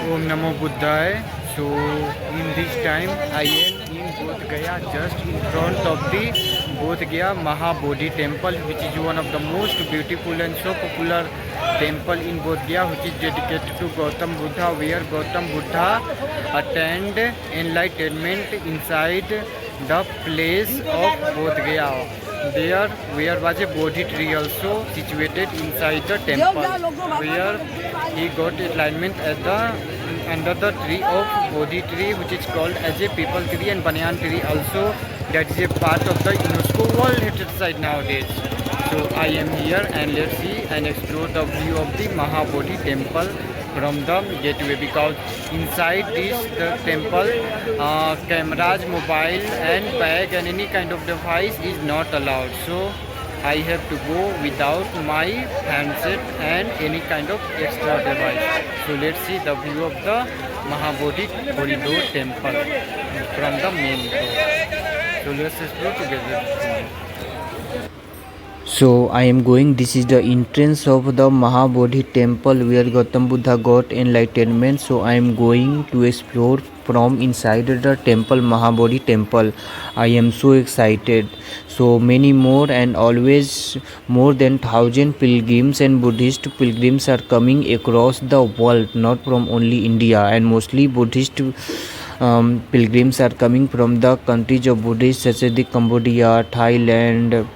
Om Namo Buddhaya. So in this time I am in Bodh Gaya, just in front of the Bodh Gaya Mahabodhi temple, which is one of the most beautiful and so popular temple in Bodh Gaya, which is dedicated to Gautam Buddha, where Gautam Buddha attained enlightenment inside the place of Bodh Gaya. There where was a Bodhi tree also situated inside the temple, where he got enlightenment at the under the tree of Bodhi tree, which is called as a people tree, and banyan tree also, that is a part of the UNESCO World Heritage Site nowadays. So I am here and let's see and explore the view of the Mahabodhi temple from the gateway, because inside this the temple cameras, mobile and bag and any kind of device is not allowed. So I have to go without my handset and any kind of extra device. So let's see the view of the Mahabodhi corridor temple from the main door. So let's explore together. So I am going, this is the entrance of the Mahabodhi temple where Gautam Buddha got enlightenment. So I am going to explore from inside the temple, Mahabodhi temple. I am so excited. So many more and always more than 1,000 pilgrims and Buddhist pilgrims are coming across the world, not from only India, and mostly Buddhist pilgrims are coming from the countries of Buddhists such as the Cambodia, Thailand,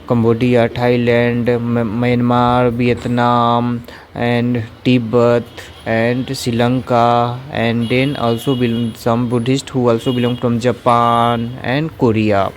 Myanmar, Vietnam, and Tibet, and Sri Lanka, and then also some Buddhists who also belong from Japan and Korea.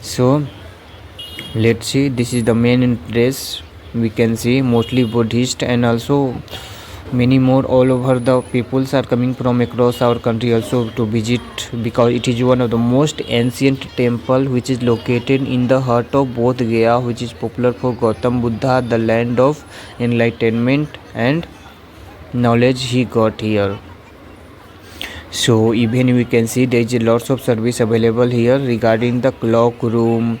So let's see, this is the main entrance. We can see mostly Buddhist and also many more all over the peoples are coming from across our country also to visit, because it is one of the most ancient temple which is located in the heart of Bodh Gaya, which is popular for Gautam Buddha, the land of enlightenment and knowledge he got here. So even we can see there is lots of service available here regarding the clock room,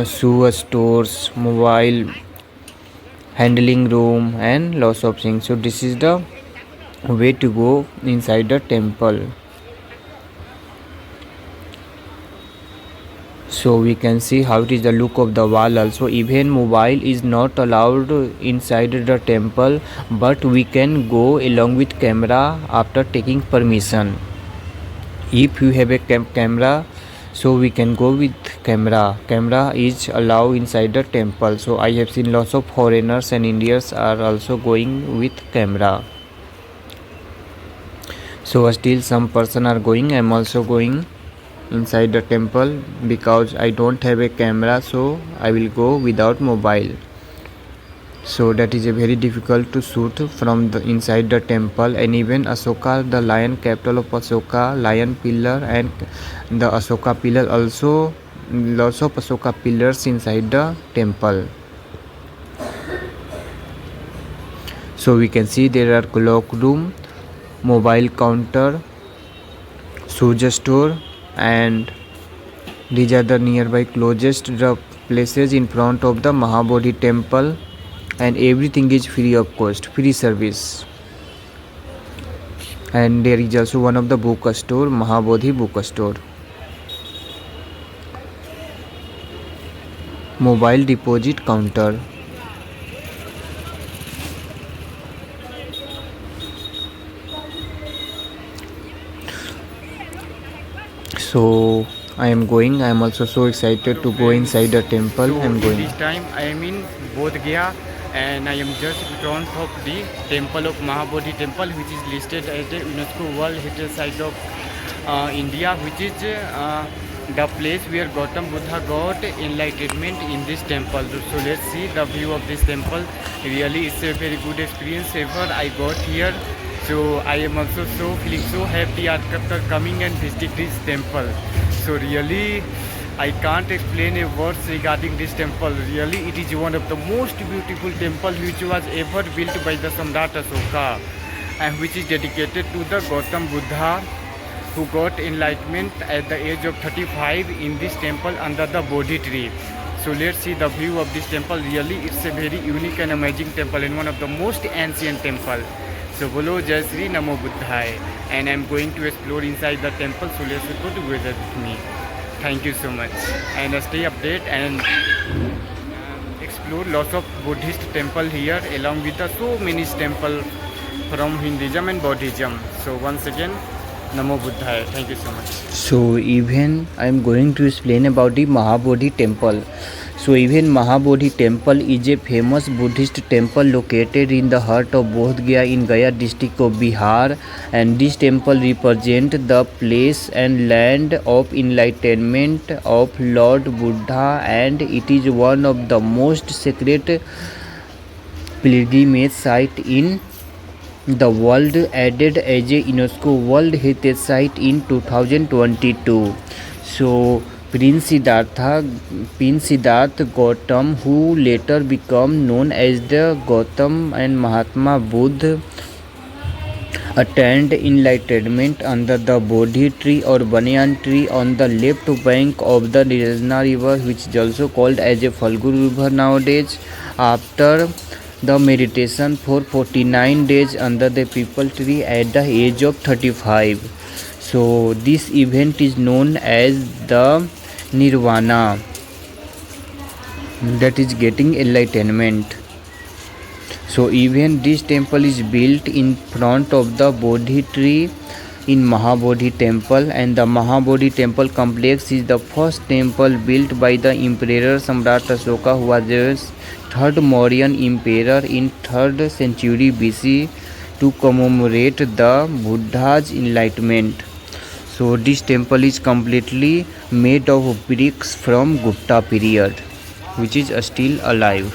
shoe stores, mobile handling room and lots of things. So this is the way to go inside the temple. So we can see how it is the look of the wall also. Even mobile is not allowed inside the temple, but we can go along with camera after taking permission. If you have a camera, so we can go with camera is allowed inside the temple. So I have seen lots of foreigners and Indians are also going with camera. So still some person are going. I am also going inside the temple because I don't have a camera, so I will go without mobile. So that is a very difficult to shoot from the inside the temple. And even Ashoka, the lion capital of Ashoka, lion pillar and the Ashoka pillar, also lots of Ashoka pillars inside the temple. So we can see there are clock room, mobile counter, shoe store, and these are the nearby closest places in front of the Mahabodhi temple, and everything is free of cost, free service. And there is also one of the book store, Mahabodhi book store. Mobile deposit counter. So I am going. I am also so excited to go inside the temple. So I am going. this time I am in Bodh Gaya and I am just in front of the temple of Mahabodhi temple, which is listed as the UNESCO World Heritage Site of India, which is the place where Gautam Buddha got enlightenment in this temple. So let's see the view of this temple. Really it's a very good experience ever I got here. So I am also feeling so happy after coming and visiting this temple. So really I can't explain a words regarding this temple. Really it is one of the most beautiful temple which was ever built by the Samrat Ashoka, and which is dedicated to the Gautam Buddha, who got enlightenment at the age of 35 in this temple under the Bodhi tree. So let's see the view of this temple. Really it's a very unique and amazing temple and one of the most ancient temple. So bolo Jai Shri Namo Buddhaya, and I'm going to explore inside the temple, so let's go together with me. Thank you so much, and stay update and explore lots of Buddhist temple here along with the so many temple from Hinduism and Buddhism. So once again, Namo Buddhaya. Thank you so much. So even I am going to explain about the Mahabodhi temple. So even Mahabodhi temple is a famous Buddhist temple located in the heart of Bodh Gaya in Gaya district of Bihar, and this temple represents the place and land of enlightenment of Lord Buddha, and it is one of the most sacred pilgrimage site in the world, added as a UNESCO World Heritage Site in 2022. So Prince Siddhartha Gautam, who later became known as the Gautam and Mahatma Buddha, attained enlightenment under the Bodhi tree or Banyan tree on the left bank of the Nirjana river, which is also called as a Falgu river nowadays. After the meditation for 49 days under the people tree at the age of 35. So this event is known as the Nirvana, that is getting enlightenment. So even this temple is built in front of the Bodhi tree in Mahabodhi temple, and the Mahabodhi temple complex is the first temple built by the Emperor Samrat Ashoka, who was the third Mauryan emperor in 3rd century BC, to commemorate the Buddha's enlightenment. So this temple is completely made of bricks from Gupta period, which is still alive.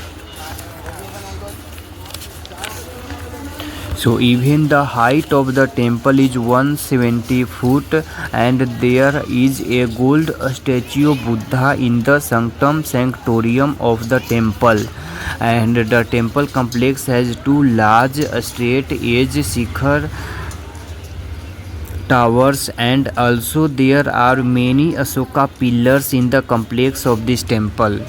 So even the height of the temple is 170 foot, and there is a gold statue of Buddha in the sanctum sanctorium of the temple. And the temple complex has two large straight edge shikhar towers, and also there are many Ashoka pillars in the complex of this temple.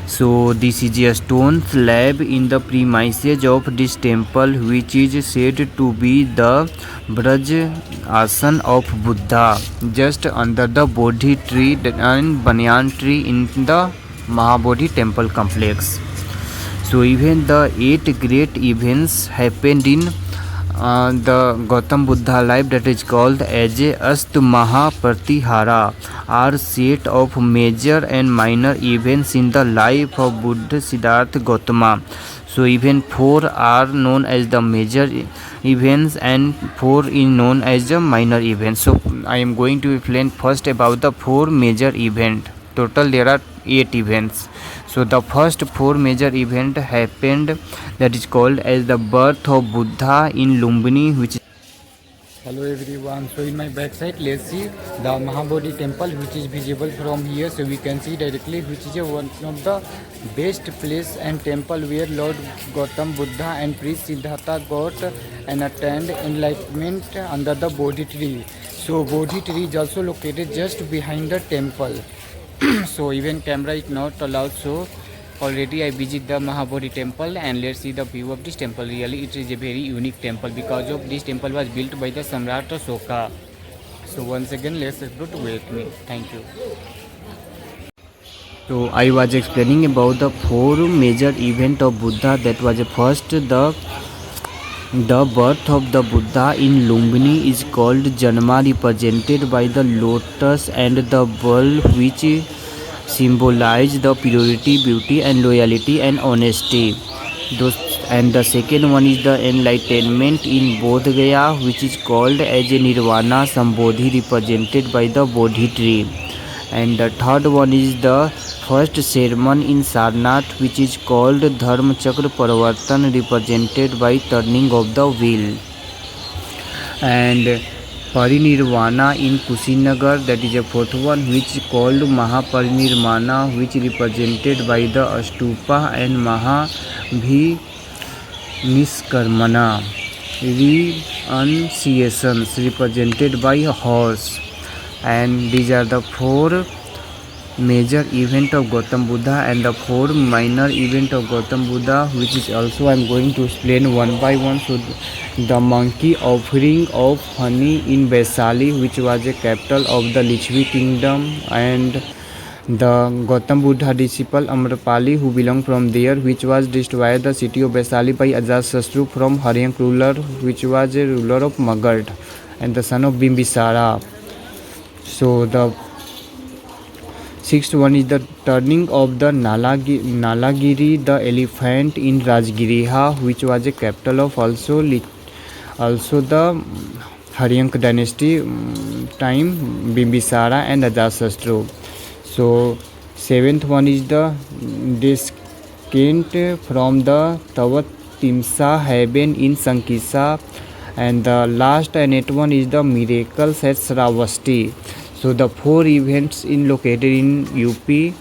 So this is a stone slab in the premises of this temple, which is said to be the Braj Asan of Buddha, just under the Bodhi tree and Banyan tree in the Mahabodhi temple complex. So even the 8 great events happened in the Gautam Buddha life, that is called as a Astamaha Pratihara, are set of major and minor events in the life of Buddha Siddhartha Gautama. So even 4 are known as the major events and 4 is known as the minor events. So I am going to explain first about the 4 major events. Total there are 8 events. So the first 4 major event happened, that is called as the birth of Buddha in Lumbini, which is. Hello everyone. So in my backside, let's see the Mahabodhi temple, which is visible from here. So we can see directly, which is one of the best place and temple where Lord Gautam Buddha and Prince Siddhartha got and attained enlightenment under the Bodhi tree. So Bodhi tree is also located just behind the temple. So even camera is not allowed. So already I visit the Mahabodhi temple, and let's see the view of this temple. Really it is a very unique temple because of this temple was built by the Samrat Ashoka. So once again let's explore with me. Thank you. So I was explaining about the 4 major event of Buddha. That was first the birth of the Buddha in Lumbini is called Janma, represented by the lotus and the bull, which symbolize the purity, beauty and loyalty and honesty. And the second one is the enlightenment in Bodh Gaya, which is called as a Nirvana Sambodhi, represented by the Bodhi tree. And the third one is the first sermon in Sarnath, which is called Dharma Chakra Paravartan, represented by turning of the wheel. And Parinirvana in Kushinagar, that is a fourth one, which is called Mahaparinirvana, which represented by the Astupa, and Mahabhi-Niskarmana, renunciations, represented by a horse. And these are the 4 major event of Gautam Buddha and the 4 minor event of Gautam Buddha, which is also I am going to explain one by one. So the monkey offering of honey in Vaisali, which was a capital of the Lichvi kingdom, and the Gautam Buddha disciple Amrapali, who belonged from there, which was destroyed the city of Vaisali by Ajatasattu from Haryank ruler, which was a ruler of Magadh and the son of Bimbisara. So the sixth one is the turning of the Nalagiri, the elephant in Rajgiriha, which was a capital of also the Haryank dynasty time, Bimbisara and Ajatasattu. So seventh one is the descent from the Tavat Timsa heaven in Sankisa, and the last and eighth one is the miracles at Sravasti. So the four events located in UP, 3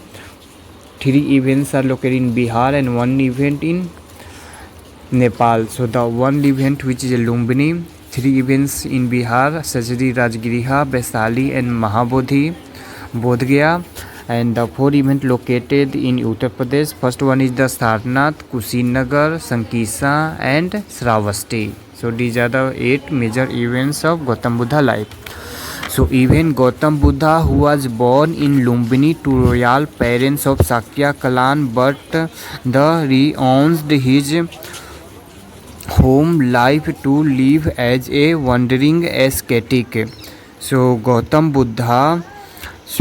events are located in Bihar and 1 event in Nepal. So the 1 event which is Lumbini, 3 events in Bihar, Sajri, Rajgiriha, Vaisali and Mahabodhi, Bodh Gaya, and the 4 events located in Uttar Pradesh. First one is the Sarnath, Kushinagar, Sankisa and Sravasti. So these are the 8 major events of Gautam Buddha life. So even Gautam Buddha, who was born in Lumbini to royal parents of Sakya clan, but renounced his home life to live as a wandering ascetic. So Gautam Buddha's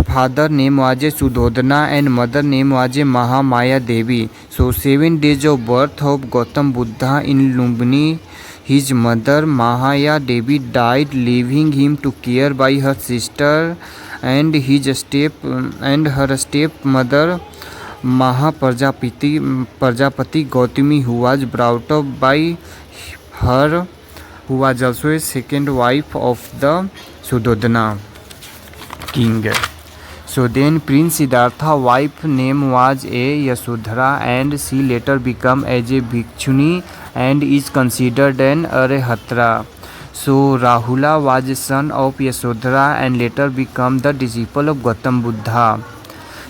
father name was Sudhodana and mother name was Mahamaya Devi. So 7 days of birth of Gautam Buddha in Lumbini, his mother Mahaya Devi died, leaving him to care by her sister and her stepmother Prajapati Gautami, who was brought up by her, who was also a second wife of the Sudhodana king. So then Prince Siddhartha's wife name was Yasodhara, and she later became as a bhikshuni and is considered an arahatra. So Rahula was a son of Yasodhara and later became the disciple of Gautam Buddha.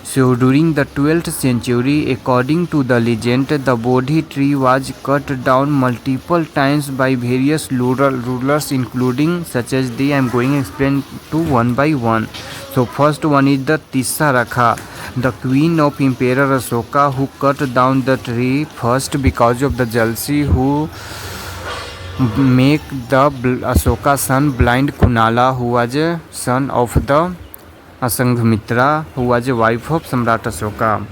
So during the 12th century, according to the legend, the Bodhi tree was cut down multiple times by various rulers, including such as I am going to explain to one by one. So first one is the Tisaraka, the queen of Emperor Asoka, who cut down the tree first because of the jealousy who make the Asoka's son blind Kunala, who was a son of the Asanghamitra, who was a wife of Samrat Asoka.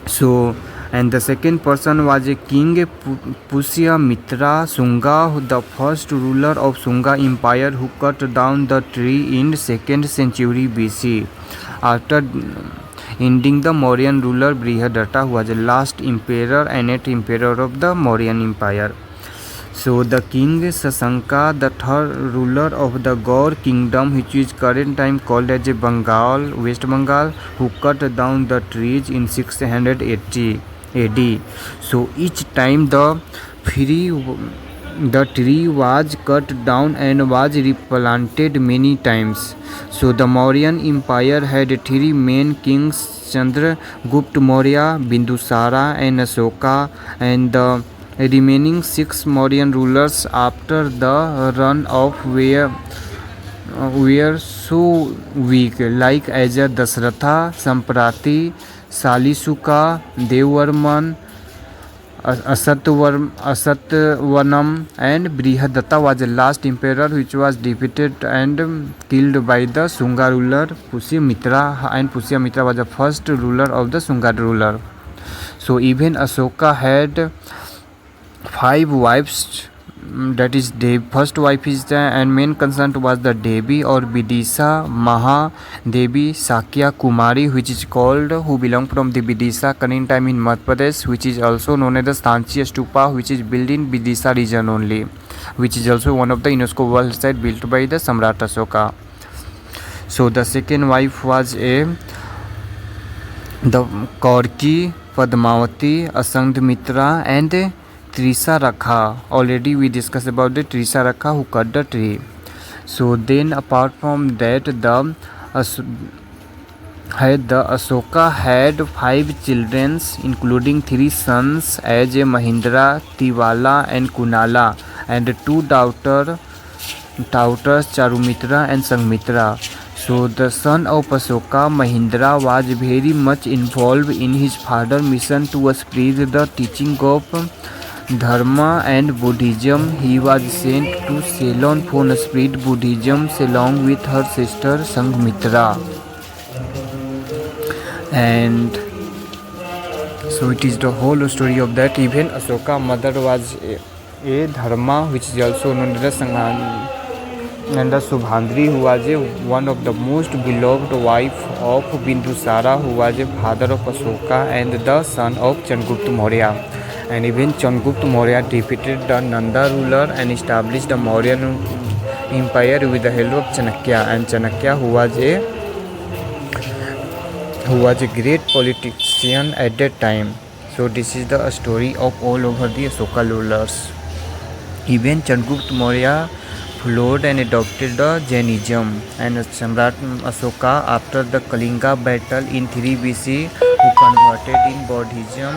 So, and the second person was a king Pusyamitra Sunga, the first ruler of Sunga Empire, who cut down the tree in 2nd century BC after ending the Mauryan ruler Brihadatta, who was the last emperor and 8th emperor of the Mauryan Empire. So the king Sasanka, the third ruler of the Gaur kingdom, which is current time called as Bengal, West Bengal, who cut down the trees in 680 AD. So each time the tree was cut down and was replanted many times. So the Mauryan Empire had 3 main kings, Chandragupta Maurya, Bindusara and Asoka, and the remaining 6 Mauryan rulers after the run of were so weak, like Aja Dasratha, Samprati, Salisuka, Devarman, Asatvanam, and Brihadatta was the last emperor which was defeated and killed by the Sunga ruler Pusyamitra, and Pusyamitra was the first ruler of the Sunga ruler. So even Asoka had 5 wives, that is first wife is the and main consort was the Devi or Vidisha Mahadevi Sakya Kumari, which is called, who belong from the Vidisha current time in Madhya Pradesh, which is also known as the Stanchi Stupa, which is built in Vidisha region only, which is also one of the UNESCO World Site built by the Samrat Asoka. So the second wife was the Korki, Padmavati, Asanghamitra and Trisaraka. Already we discussed about the Trisaraka who cut the tree. So then apart from that, the Asoka had 5 children, including 3 sons as Mahindra, Tiwala and Kunala, and two daughters Charumitra and Sanghmitra. So the son of Asoka, Mahindra, was very much involved in his father's mission to spread the teaching of Dharma and Buddhism. He was sent to Ceylon for spread Buddhism along with her sister Sanghmitra. And so it is the whole story of that. Even Asoka mother was a Dharma, which is also known as Sanghan, and the Subhandri, who was one of the most beloved wife of Bindusara, who was a father of Asoka and the son of Chandragupta Maurya. And even Chandragupta Maurya defeated the Nanda ruler and established the Mauryan empire with the help of Chanakya. And Chanakya, who was a great politician at that time. So this is the story of all over the Asoka rulers. Even Chandragupta Maurya followed and adopted the Jainism, and Samrat Asoka, after the Kalinga battle in 3 BC, who converted in Buddhism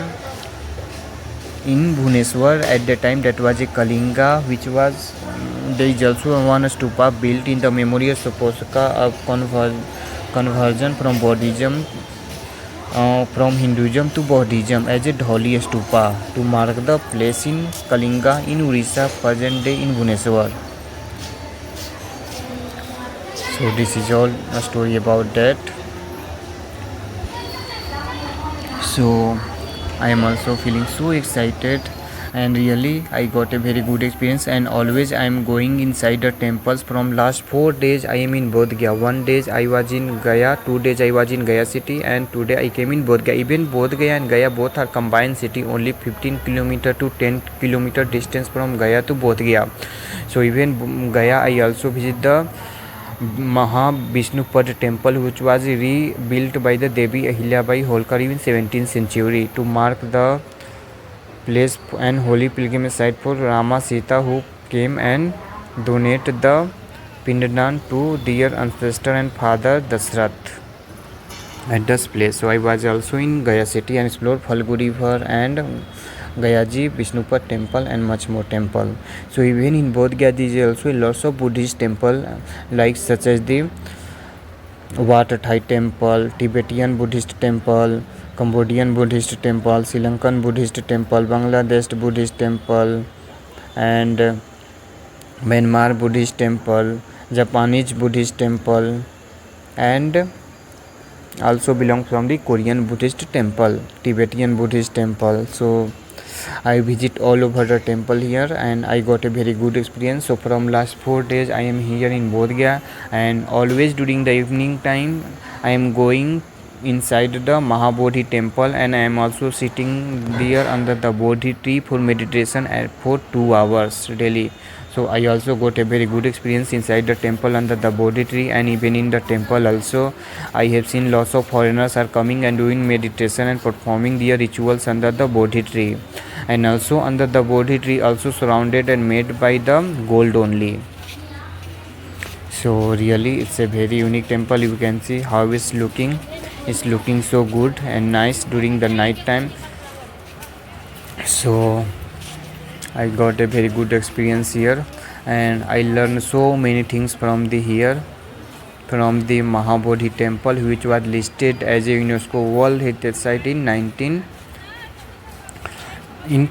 in Bhubaneswar. At the time, that was a Kalinga, which was there is also one stupa built in the memory of Asoka of conversion from Buddhism, from Hinduism to Buddhism, as a Dholi stupa to mark the place in Kalinga in Orissa, present day in Bhubaneswar. So this is all a story about that. So I am also feeling so excited, and really I got a very good experience. And always I am going inside the temples. From last 4 days I am in Bodh Gaya. 1 day I was in Gaya, 2 days I was in Gaya city, and today I came in Bodh Gaya. Even Bodh Gaya and Gaya both are combined city, only 15 km to 10 km distance from Gaya to Bodh Gaya. So even Gaya I also visit the Mahavishnupada temple, which was rebuilt by the Devi Ahilyabai Holkar in 17th century to mark the place and holy pilgrimage site for Rama Sita, who came and donated the Pindadan to their ancestor and father Dasrath at this place. So I was also in Gaya city and explored Phalgu river and Gayaji, Vishnupad temple and much more temple. So even in Bodh Gaya there is also lots of Buddhist temple, like such as the Wat Thai temple, Tibetan Buddhist temple, Cambodian Buddhist temple, Sri Lankan Buddhist temple, Bangladesh Buddhist temple, and Myanmar Buddhist temple, Japanese Buddhist temple, and also belongs from the Korean Buddhist temple, Tibetan Buddhist temple. So I visit all over the temple here, and I got a very good experience. So from last 4 days I am here in Bodh Gaya, and always during the evening time I am going inside the Mahabodhi temple, and I am also sitting there under the Bodhi tree for meditation for 2 hours daily. So I also got a very good experience inside the temple under the Bodhi tree, and even in the temple also I have seen lots of foreigners are coming and doing meditation and performing their rituals under the Bodhi tree, and also under the Bodhi tree also surrounded and made by the gold only. So really it's a very unique temple. You can see how it's looking so good and nice during the night time. So I got a very good experience here, and I learned so many things from the Mahabodhi temple, which was listed as a UNESCO World Heritage Site in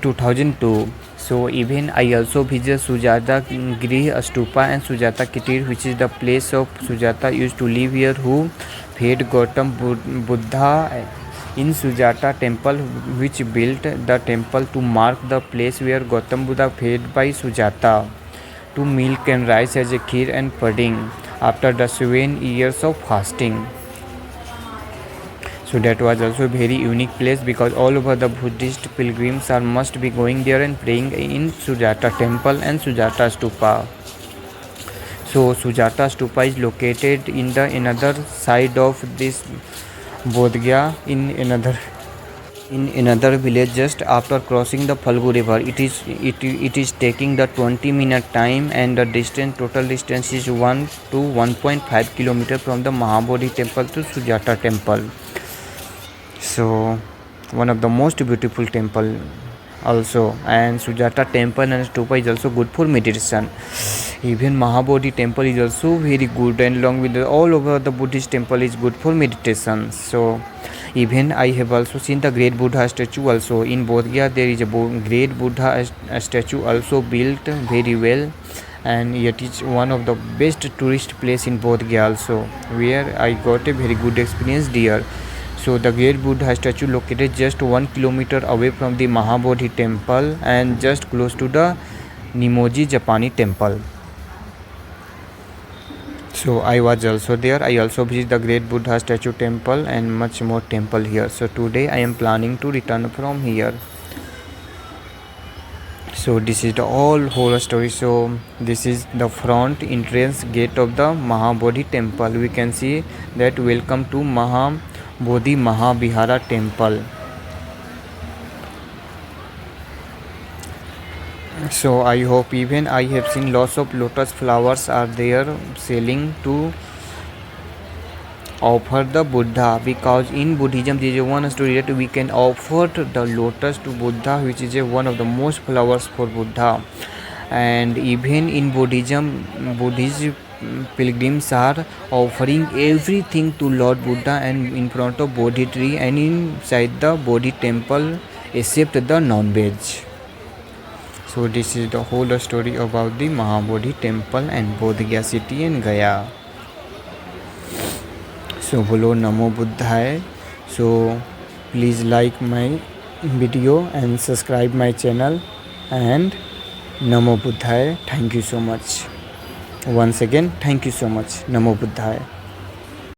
2002. So even I also visit Sujata Grih Stupa and Sujata Kutir, which is the place of Sujata used to live here, who fed Gautam Buddha in Sujata temple, which built the temple to mark the place where Gautam Buddha fed by Sujata to milk and rice as a kheer and pudding after the 7 years of fasting. So that was also a very unique place, because all over the Buddhist pilgrims must be going there and praying in Sujata temple and Sujata stupa. So Sujata stupa is located in the another side of this Bodh Gaya, in another village just after crossing the Phalgu river. It is taking the 20-minute time, and the total distance is 1 to 1.5 km from the Mahabodhi temple to Sujata temple. So one of the most beautiful temple also, and Sujata temple and stupa is also good for meditation. Even Mahabodhi temple is also very good, and along with all over the Buddhist temple is good for meditation. So even I have also seen the great Buddha statue also in Bodh Gaya. There is a great Buddha statue also built very well, and it is one of the best tourist place in Bodh Gaya also, where I got a very good experience there. So the great Buddha statue located just 1 kilometer away from the Mahabodhi temple and just close to the Nimoji Japani temple. So I was also there. I also visited the great Buddha statue temple and much more temple here. So today I am planning to return from here. So this is the whole story. So this is the front entrance gate of the Mahabodhi temple. We can see that welcome to Mahabodhi Mahavihara temple. So I hope, even I have seen lots of lotus flowers are there selling to offer the Buddha, because in Buddhism there is one story that we can offer the lotus to Buddha, which is one of the most flowers for Buddha. And even in Buddhism, Buddhist pilgrims are offering everything to Lord Buddha and in front of Bodhi tree and inside the Bodhi temple except the non-veg. So this is the whole story about the Mahabodhi temple and Bodh Gaya city and Gaya. So bolo Namo Buddhaya. So please like my video and subscribe my channel, and Namo Buddhaya. Thank you so much. Once again, thank you so much. Namo Buddhaya.